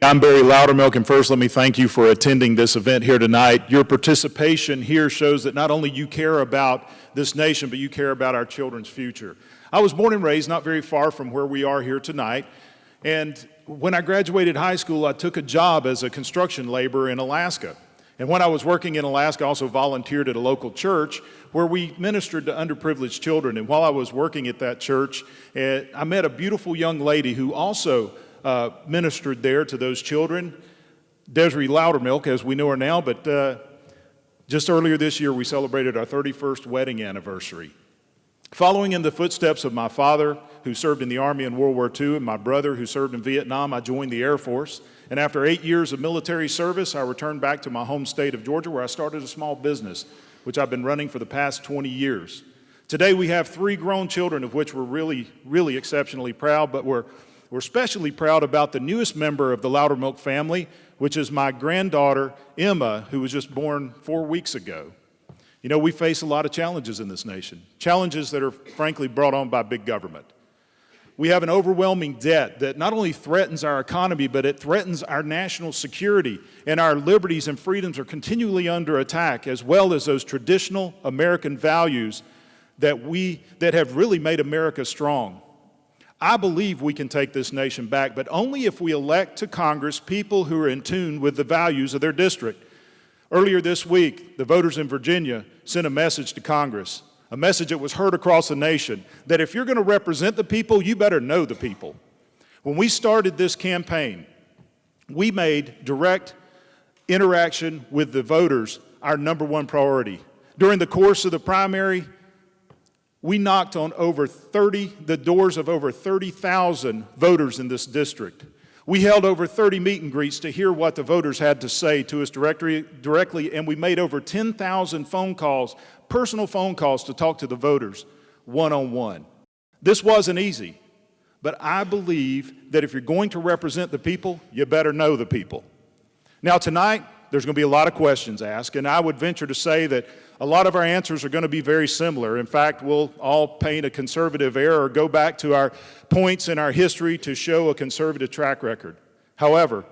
I'm Barry Loudermilk, and first let me thank you for attending this event here tonight. Your participation here shows that not only you care about this nation, but you care about our children's future. I was born and raised not very far from where we are here tonight, and when I graduated high school, I took a job as a construction laborer in Alaska. And when I was working in Alaska, I also volunteered at a local church where we ministered to underprivileged children. And while I was working at that church, I met a beautiful young lady who also ministered there to those children, Desiree Loudermilk, as we know her now, but just earlier this year we celebrated our 31st wedding anniversary. Following in the footsteps of my father, who served in the Army in World War II, and my brother, who served in Vietnam, I joined the Air Force. And after 8 years of military service, I returned back to my home state of Georgia, where I started a small business, which I've been running for the past 20 years. Today we have 3 grown children, of which we're really exceptionally proud, but we're especially proud about the newest member of the Loudermilk family, which is my granddaughter, Emma, who was just born 4 weeks ago. You know, we face a lot of challenges in this nation, challenges that are frankly brought on by big government. We have an overwhelming debt that not only threatens our economy, but it threatens our national security, and our liberties and freedoms are continually under attack, as well as those traditional American values that have really made America strong. I believe we can take this nation back, but only if we elect to Congress people who are in tune with the values of their district. Earlier this week, the voters in Virginia sent a message to Congress, a message that was heard across the nation, that if you're going to represent the people, you better know the people. When we started this campaign, we made direct interaction with the voters our #1 priority. During the course of the primary, we knocked on the doors of over 30,000 voters in this district. We held over 30 meet and greets to hear what the voters had to say to us directly, and we made over 10,000 phone calls, personal phone calls, to talk to the voters one-on-one. This wasn't easy, but I believe that if you're going to represent the people, you better know the people. Now tonight, there's going to be a lot of questions asked, and I would venture to say that a lot of our answers are going to be very similar. In fact, we'll all paint a conservative air or go back to our points in our history to show a conservative track record. However,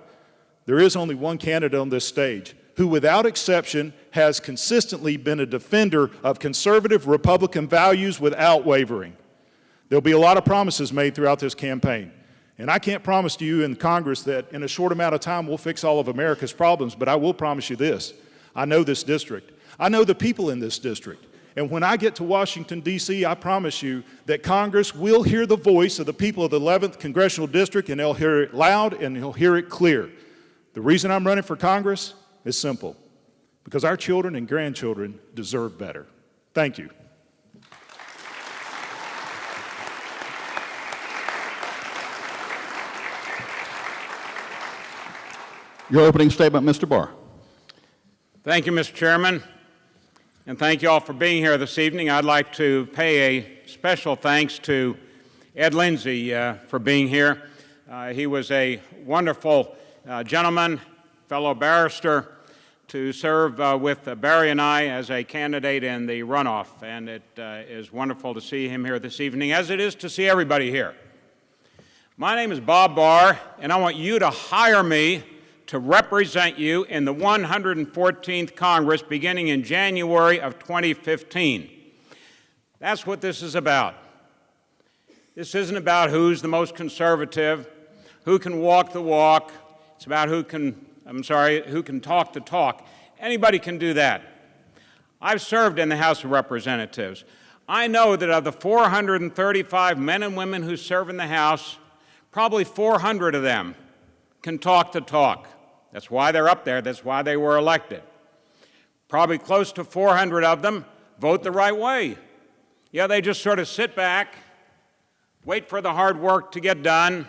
there is only one candidate on this stage who, without exception, has consistently been a defender of conservative Republican values without wavering. There'll be a lot of promises made throughout this campaign. And I can't promise to you in Congress that in a short amount of time we'll fix all of America's problems, but I will promise you this. I know this district. I know the people in this district. And when I get to Washington, D.C., I promise you that Congress will hear the voice of the people of the 11th Congressional District, and they'll hear it loud and they'll hear it clear. The reason I'm running for Congress is simple, because our children and grandchildren deserve better. Thank you. Your opening statement, Mr. Barr. Thank you, Mr. Chairman, and thank you all for being here this evening. I'd like to pay a special thanks to Ed Lindsay for being here. He was a wonderful gentleman, fellow barrister, to serve with Barry and I as a candidate in the runoff, and it is wonderful to see him here this evening, as it is to see everybody here. My name is Bob Barr, and I want you to hire me to represent you in the 114th Congress beginning in January of 2015. That's what this is about. This isn't about who's the most conservative, who can walk the walk. It's about who can talk the talk. Anybody can do that. I've served in the House of Representatives. I know that of the 435 men and women who serve in the House, probably 400 of them can talk the talk. That's why they're up there. That's why they were elected. Probably close to 400 of them vote the right way. Yeah, they just sort of sit back, wait for the hard work to get done,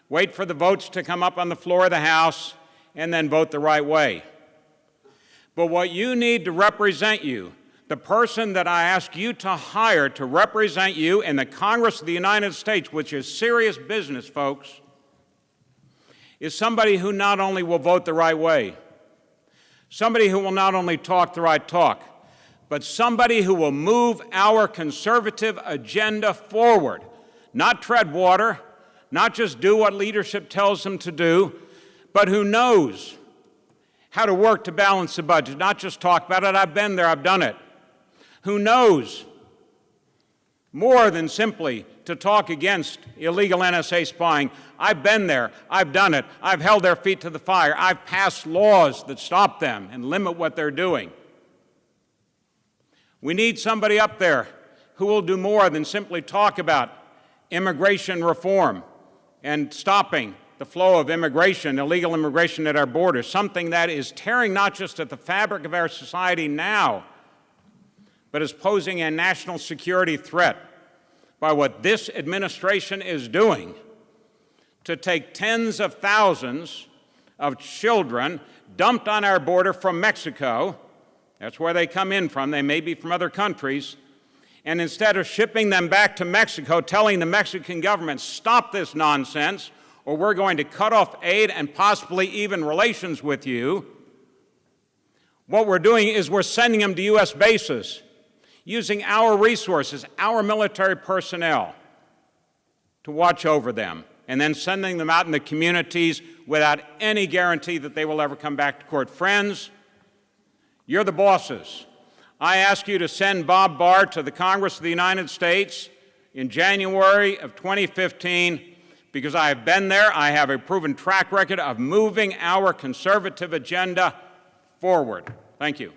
wait for the votes to come up on the floor of the House, and then vote the right way. But what you need to represent you, the person that I ask you to hire to represent you in the Congress of the United States, which is serious business, folks, is somebody who not only will vote the right way, somebody who will not only talk the right talk, but somebody who will move our conservative agenda forward, not tread water, not just do what leadership tells them to do, but who knows how to work to balance the budget, not just talk about it. I've been there, I've done it. Who knows more than simply to talk against illegal NSA spying. I've been there, I've done it, I've held their feet to the fire, I've passed laws that stop them and limit what they're doing. We need somebody up there who will do more than simply talk about immigration reform and stopping the flow of immigration, illegal immigration at our borders, something that is tearing not just at the fabric of our society now, but is posing a national security threat by what this administration is doing to take tens of thousands of children dumped on our border from Mexico. That's where they come in from. They may be from other countries. And instead of shipping them back to Mexico, telling the Mexican government, stop this nonsense, or we're going to cut off aid and possibly even relations with you, what we're doing is we're sending them to U.S. bases, using our resources, our military personnel, to watch over them, and then sending them out in the communities without any guarantee that they will ever come back to court. Friends, you're the bosses. I ask you to send Bob Barr to the Congress of the United States in January of 2015, because I have been there. I have a proven track record of moving our conservative agenda forward. Thank you.